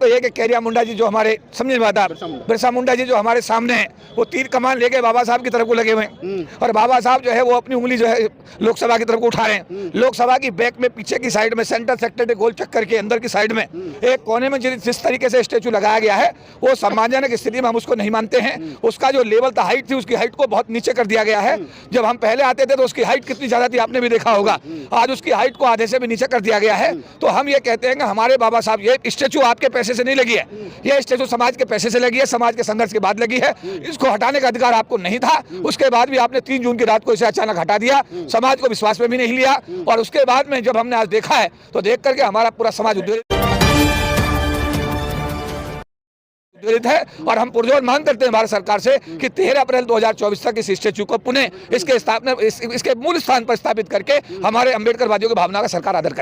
तो ये कि कैरिया मुंडा जी जो हमारे समझे बात आप, बिरसा मुंडा जी जो हमारे सामने हैं, वो तीर कमान लेके बाबा साहब की तरफ को लगे हुए हैं और बाबा साहब जो है वो अपनी उंगली जो है लोकसभा की तरफ को उठा रहे हैं। लोकसभा की बैक में पीछे की साइड में सेंटर सेक्टर के गोल चक्कर के अंदर की साइड में एक कोने में जिस तरीके से स्टेचू लगाया गया है वो सम्मानजनक स्थिति में हम उसको नहीं मानते हैं। उसका जो लेवल था, हाइट थी, उसकी हाइट को बहुत नीचे कर दिया गया है। जब हम पहले आते थे तो उसकी हाइट कितनी ज्यादा थी आपने भी देखा होगा, आज उसकी हाइट को आधे से भी नीचे कर दिया गया है। तो हम ये कहते हैं कि हमारे बाबा साहब, ये स्टेचू आपके पैसे से नहीं लगी है, ये स्टेचू समाज के पैसे से लगी है, समाज के संघर्ष के बाद लगी है। इसको हटाने का अधिकार आपको नहीं था, उसके बाद भी आपने 3 जून की रात को इसे अचानक हटा दिया, समाज को विश्वास में भी नहीं लिया। और उसके बाद में जब हमने आज देखा है तो देख करके हमारा पूरा समाज उद्वेलित है और हम पुरजोर मांग करते हैं भारत सरकार से कि 13 अप्रैल 2024 तक इस स्टेचू को पुनः इसके मूल स्थान पर स्थापित करके हमारे अम्बेडकरवादियों की भावना का सरकार आदर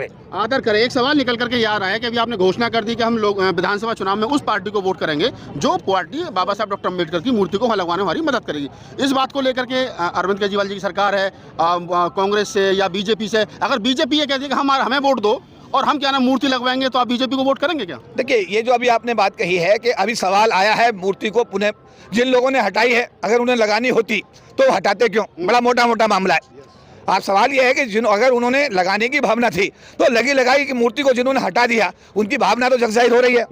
करे। एक सवाल निकल करके आ रहा है कि अभी आपने घोषणा कर दी कि हम लोग विधानसभा चुनाव में उस पार्टी को वोट करेंगे जो पार्टी बाबा साहब डॉक्टर अम्बेडकर की मूर्ति को लगवाने में हमारी मदद करेगी। इस बात को लेकर के अरविंद केजरीवाल जी की सरकार है, कांग्रेस से या बीजेपी से, अगर बीजेपी ये कहती है कि हमें वोट दो और हम क्या ना मूर्ति लगवाएंगे, तो आप बीजेपी को वोट करेंगे क्या? देखिए, ये जो अभी आपने बात कही है कि अभी सवाल आया है मूर्ति को पुनः जिन लोगों ने हटाई है, अगर उन्हें लगानी होती तो हटाते क्यों? बड़ा मोटा मामला है। आप सवाल ये है कि अगर उन्होंने लगाने की भावना थी तो लगी लगाई की मूर्ति को जिन्होंने हटा दिया उनकी भावना तो जगजाहिर हो रही है।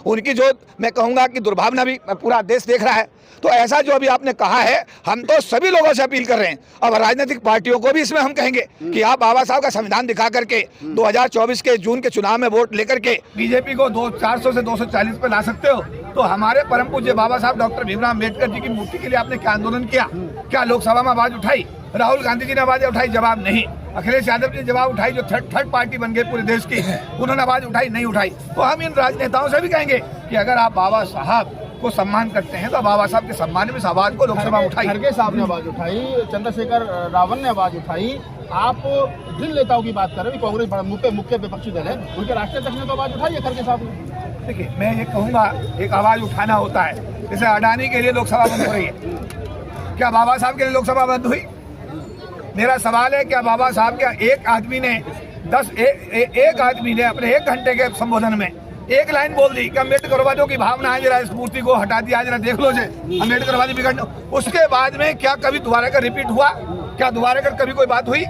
उनकी जो मैं कहूँगा कि दुर्भावना भी पूरा देश देख रहा है। तो ऐसा जो अभी आपने कहा है, हम तो सभी लोगों से अपील कर रहे हैं, अब राजनीतिक पार्टियों को भी इसमें हम कहेंगे कि आप बाबा साहब का संविधान दिखा करके 2024 के जून के चुनाव में वोट लेकर के बीजेपी को 400 से 240 पे ला सकते हो। तो हमारे परम पूज्य बाबा साहब डॉक्टर भीमराव अम्बेडकर जी की मूर्ति के लिए आपने क्या आंदोलन किया? क्या लोकसभा में आवाज उठाई? राहुल गांधी जी ने आवाज उठाई? जवाब नहीं। अखिलेश यादव जी ने जवाब उठाई, जो थर्ड पार्टी बन गए पूरे देश की, उन्होंने आवाज उठाई? नहीं उठाई। तो हम इन राजनेताओं से भी कहेंगे कि अगर आप बाबा साहब को सम्मान करते हैं तो बाबा साहब के सम्मान में इस आवाज को लोकसभा में उठाई। खड़गे साहब ने आवाज उठाई, चंद्रशेखर रावल ने आवाज उठाई, आप जिन नेताओं की बात कर रहे हैं, कांग्रेस मुख्य विपक्षी दल है, उनके राष्ट्रीय अध्यक्ष ने तो आवाज उठाई है खड़गे साहब ने। देखिए, मैं ये कहूँगा, एक आवाज उठाना होता है, जैसे अडानी के लिए लोकसभा बंद हो रही है, क्या बाबा साहब के लिए लोकसभा बंद हुई? मेरा सवाल है, क्या बाबा साहब क्या एक आदमी ने अपने 1 घंटे के संबोधन में एक लाइन बोल दी कि अम्बेडकरवादियों की भावना है, जरा इस मूर्ति को हटा दिया, जरा देख लो जे अम्बेडकरवादी बिगड़ना। उसके बाद में क्या कभी दोबारा कर रिपीट हुआ? क्या दोबारा कर कभी कोई बात हुई?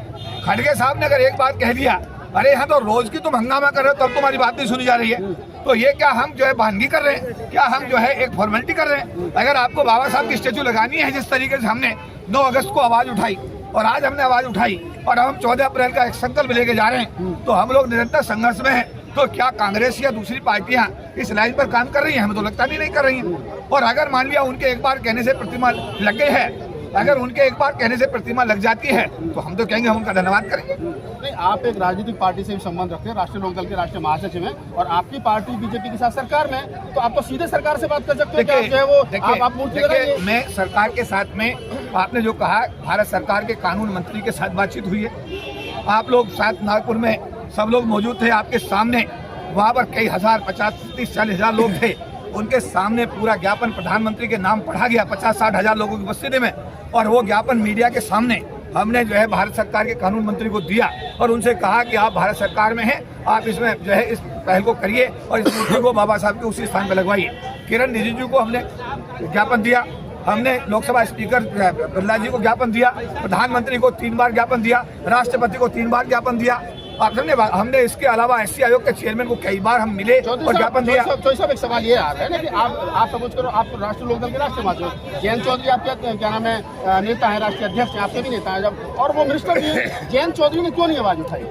खड़गे साहब ने अगर एक बात कह दिया, अरे यहाँ तो रोज की तुम हंगामा कर रहे हो, तब तुम्हारी बात नहीं सुनी जा रही है, तो ये क्या हम जो है बहानगी कर रहे हैं? क्या हम जो है एक फॉर्मेलिटी कर रहे हैं? अगर आपको बाबा साहब की स्टेचू लगानी है, जिस तरीके से हमने 9 अगस्त को आवाज उठाई और आज हमने आवाज उठाई और हम 14 अप्रैल का एक संकल्प लेके जा रहे हैं, तो हम लोग निरंतर संघर्ष में हैं। तो क्या कांग्रेस या दूसरी पार्टियां इस लाइन पर काम कर रही हैं? हमें तो लगता भी नहीं कर रही हैं। और अगर मान लिया उनके एक बार कहने से प्रतिमा लग गई है, अगर उनके एक बार कहने से प्रतिमा लग जाती है, तो हम तो कहेंगे हम उनका धन्यवाद करेंगे। नहीं, आप एक राजनीतिक पार्टी से भी संबंध रखते हैं, राष्ट्रीय लोकदल के राष्ट्रीय महासचिव हैं और आपकी पार्टी बीजेपी के साथ सरकार में, तो आप तो सीधे सरकार से बात कर सकते हैं। देखिए, मैं सरकार के साथ में, आपने जो कहा, भारत सरकार के कानून मंत्री के साथ बातचीत हुई है। आप लोग साथ नागपुर में सब लोग मौजूद थे, आपके सामने वहाँ पर कई हजार, 50, 30, 40 हजार लोग थे, उनके सामने पूरा ज्ञापन प्रधानमंत्री के नाम पढ़ा गया 50-60 हजार लोगों की उपस्थिति में, और वो ज्ञापन मीडिया के सामने हमने जो है भारत सरकार के कानून मंत्री को दिया और उनसे कहा कि आप भारत सरकार में हैं, आप इसमें जो है इस पहल को करिए और इस मूर्ति को बाबा साहब के उसी स्थान पर लगवाइए। किरण रिजिजू को हमने ज्ञापन दिया, हमने लोकसभा स्पीकर बिरला जी को ज्ञापन दिया, प्रधानमंत्री को 3 बार ज्ञापन दिया, राष्ट्रपति को 3 बार ज्ञापन दिया। हमने इसके अलावा SC आयोग के चेयरमैन को कई बार हम मिले और ज्ञापन दिया। साहब, एक सवाल ये आ रहा है ना कि आप समझ करो, आप राष्ट्रीय लोकदल के राष्ट्रीय महासचिव जयंत चौधरी आपके क्या नाम है, नेता है, राष्ट्रीय अध्यक्ष है, आपके भी नेता है जब, और वो मिनिस्टर भी है, जयंत चौधरी ने क्यों नहीं आवाज उठाई?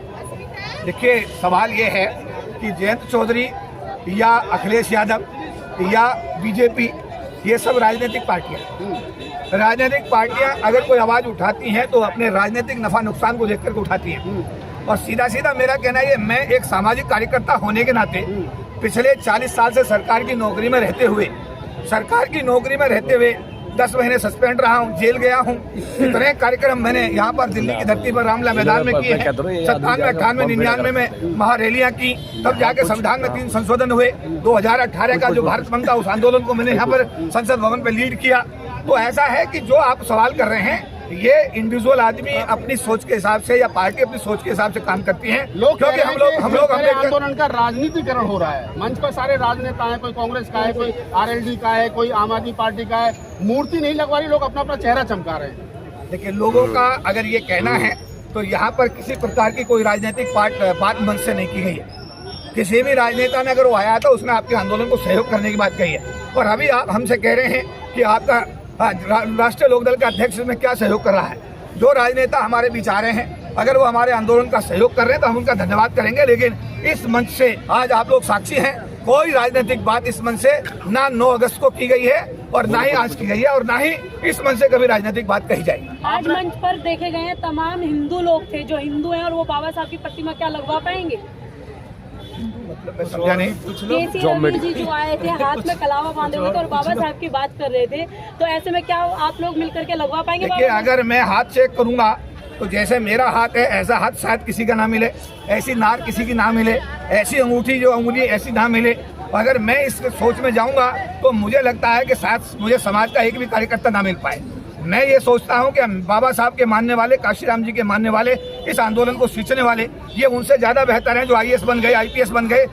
देखिए, सवाल ये है कि जयंत चौधरी या अखिलेश यादव या बीजेपी, ये सब राजनीतिक पार्टियां, राजनीतिक पार्टियां अगर कोई आवाज उठाती हैं तो अपने राजनीतिक नफा नुकसान को देखकर उठाती हैं। और सीधा सीधा मेरा कहना है, मैं एक सामाजिक कार्यकर्ता होने के नाते पिछले 40 साल से सरकार की नौकरी में रहते हुए 10 महीने सस्पेंड रहा हूँ, जेल गया हूँ। इतने कार्यक्रम मैंने यहाँ पर दिल्ली की धरती पर रामलीला मैदान में किए हैं। 97, 98, 99 में महारैलियाँ की, तब जाके संविधान में 3 संशोधन हुए। 2018 का जो भारत बंद था, उस आंदोलन को मैंने यहाँ पर संसद भवन पर लीड किया। तो ऐसा है कि जो आप सवाल कर रहे हैं, ये इंडिविजुअल आदमी अपनी सोच के हिसाब से या पार्टी अपनी सोच के हिसाब से काम करती है। लोग क्योंकि हम लोग आंदोलन का राजनीतिकरण हो रहा है। मंच पर सारे राजनेता हैं, कोई कांग्रेस का है, कोई आरएलडी का है, कोई आम आदमी पार्टी का है। मूर्ति नहीं लगवा रही, लोग अपना अपना चेहरा चमका रहे हैं। देखिए, लोगों का अगर ये कहना है तो यहाँ पर किसी प्रकार की कोई राजनीतिक बात मंच से नहीं की गई है। किसी भी राजनेता ने अगर वो आया था उसने आपके आंदोलन को सहयोग करने की बात कही है। और अभी आप हमसे कह रहे हैं कि आपका राष्ट्रीय लोकदल का अध्यक्ष में क्या सहयोग कर रहा है। जो राजनेता हमारे बीच आ रहे हैं, अगर वो हमारे आंदोलन का सहयोग कर रहे हैं तो हम उनका धन्यवाद करेंगे। लेकिन इस मंच से आज आप लोग साक्षी हैं, कोई राजनीतिक बात इस मंच से ना 9 अगस्त को की गई है और ना ही आज की गई है और ना ही इस मंच से कभी राजनीतिक बात कही जाएगी। आज मंच पर देखे गए हैं तमाम हिंदू लोग थे जो हिंदू हैं, और वो बाबा साहब की प्रतिमा क्या लगवा पाएंगे? मतलब मैं समझा नहीं। केसी रवि जी जो आए थे हाथ में कलावा बांधे हुए थे और बाबा साहब की बात कर रहे थे, तो ऐसे में क्या आप लोग मिलकर के लगवा पाएंगे? देखिए, अगर मैं हाथ चेक करूंगा तो जैसे मेरा हाथ है ऐसा हाथ शायद किसी का ना मिले, ऐसी नार किसी की ना मिले, ऐसी अंगूठी जो अंगुली ऐसी ना मिले। अगर मैं इस सोच में जाऊंगा तो मुझे लगता है कि शायद मुझे समाज का एक भी कार्यकर्ता ना मिल पाए। मैं ये सोचता हूं कि बाबा साहब के मानने वाले, काशीराम जी के मानने वाले, इस आंदोलन को सींचने वाले, ये उनसे ज़्यादा बेहतर हैं जो आईएएस बन गए, आईपीएस बन गए,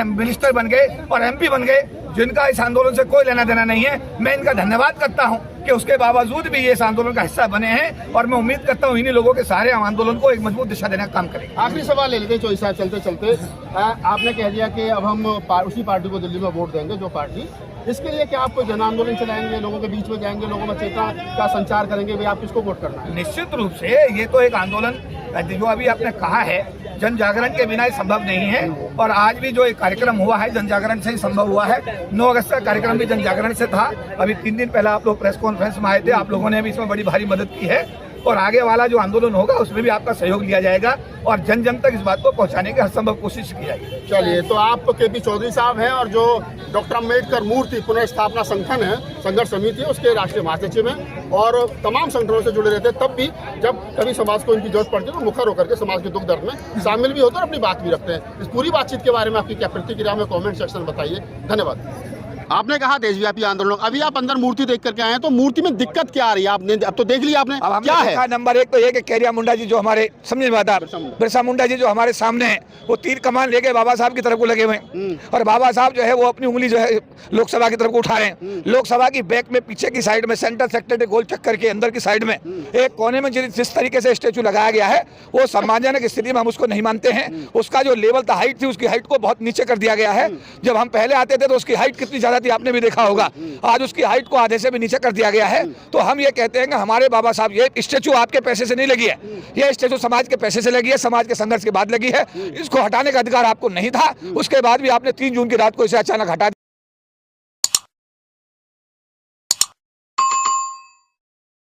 मिनिस्टर बन गए और एमपी बन गए, जिनका इस आंदोलन से कोई लेना देना नहीं है। मैं इनका धन्यवाद करता हूं कि उसके बावजूद भी ये इस आंदोलन का हिस्सा बने हैं और मैं उम्मीद करता हूं इन्हीं लोगों के सहारे हम आंदोलन को एक मजबूत दिशा देने का काम करेंगे। आखिरी सवाल ले लेते हैं चौधरी साहब, चलते चलते आपने कह दिया कि अब हम उसी पार्टी को दिल्ली में वोट देंगे जो पार्टी। इसके लिए क्या आप कोई जन आंदोलन चलाएंगे, लोगों के बीच में जाएंगे, लोगों में चेतना का संचार करेंगे, भाई आप किसको वोट करना है? निश्चित रूप से ये तो एक आंदोलन जो अभी आपने कहा है, जन जागरण के बिना ये संभव नहीं है। और आज भी जो एक कार्यक्रम हुआ है जन जागरण से ही संभव हुआ है। 9 अगस्त का कार्यक्रम भी जन जागरण से था। अभी 3 दिन पहले आप लोग प्रेस कॉन्फ्रेंस में आए थे, आप लोगों ने भी इसमें बड़ी भारी मदद की है और आगे वाला जो आंदोलन होगा उसमें भी आपका सहयोग लिया जाएगा और जन जन तक इस बात को पहुंचाने की हर संभव कोशिश की जाएगी। चलिए, तो आप केपी चौधरी साहब हैं और जो डॉक्टर अम्बेडकर मूर्ति पुनर्स्थापना संगठन है, संघर्ष समिति है, उसके राष्ट्रीय महासचिव हैं और तमाम संगठनों से जुड़े रहते हैं। तब भी जब कभी समाज को इनकी जरूरत पड़ती है तो मुखर होकर के समाज के दुख दर्द में शामिल भी होते हैं और अपनी बात भी रखते हैं। इस पूरी बातचीत के बारे में आपकी क्या प्रतिक्रिया में कमेंट सेक्शन में बताइए। धन्यवाद। आपने कहा देशव्यापी आंदोलन, अभी आप अंदर मूर्ति देख करके आए हैं, तो मूर्ति में दिक्कत क्या आ रही है? आपने अब तो देख लिया, आपने क्या है? नंबर 1 तो ये कि कैरिया मुंडा जी जो हमारे समझे बात आप, बिरसा मुंडा जी जो हमारे सामने हैं, वो तीर कमान लेके बाबा साहब की तरफ को लगे हुए हैं और बाबा साहब जो है वो अपनी उंगली जो है लोकसभा की तरफ को उठा रहे हैं। लोकसभा की बैक में पीछे की साइड में सेंटर सेक्टर के गोल चक्कर के अंदर की साइड में एक कोने में जिस तरीके से स्टेचू लगाया गया है वो सम्मानजनक स्थिति में हम उसको नहीं मानते हैं। उसका जो लेवल था, हाइट थी, उसकी हाइट को बहुत नीचे कर दिया गया है। जब हम पहले आते थे तो उसकी हाइट कितनी ज्यादा थी आपने भी देखा होगा, आज उसकी हाइट को आधे से भी नीचे कर दिया गया है। तो हम ये कहते हैं कि हमारे बाबा साहब, ये स्टेचू आपके पैसे से नहीं लगी है, ये स्टेचू समाज के पैसे से लगी है, समाज के संघर्ष के बाद लगी है। इसको हटाने का अधिकार आपको नहीं था। उसके बाद भी आपने 3 जून की रात को इसे अचानक हटा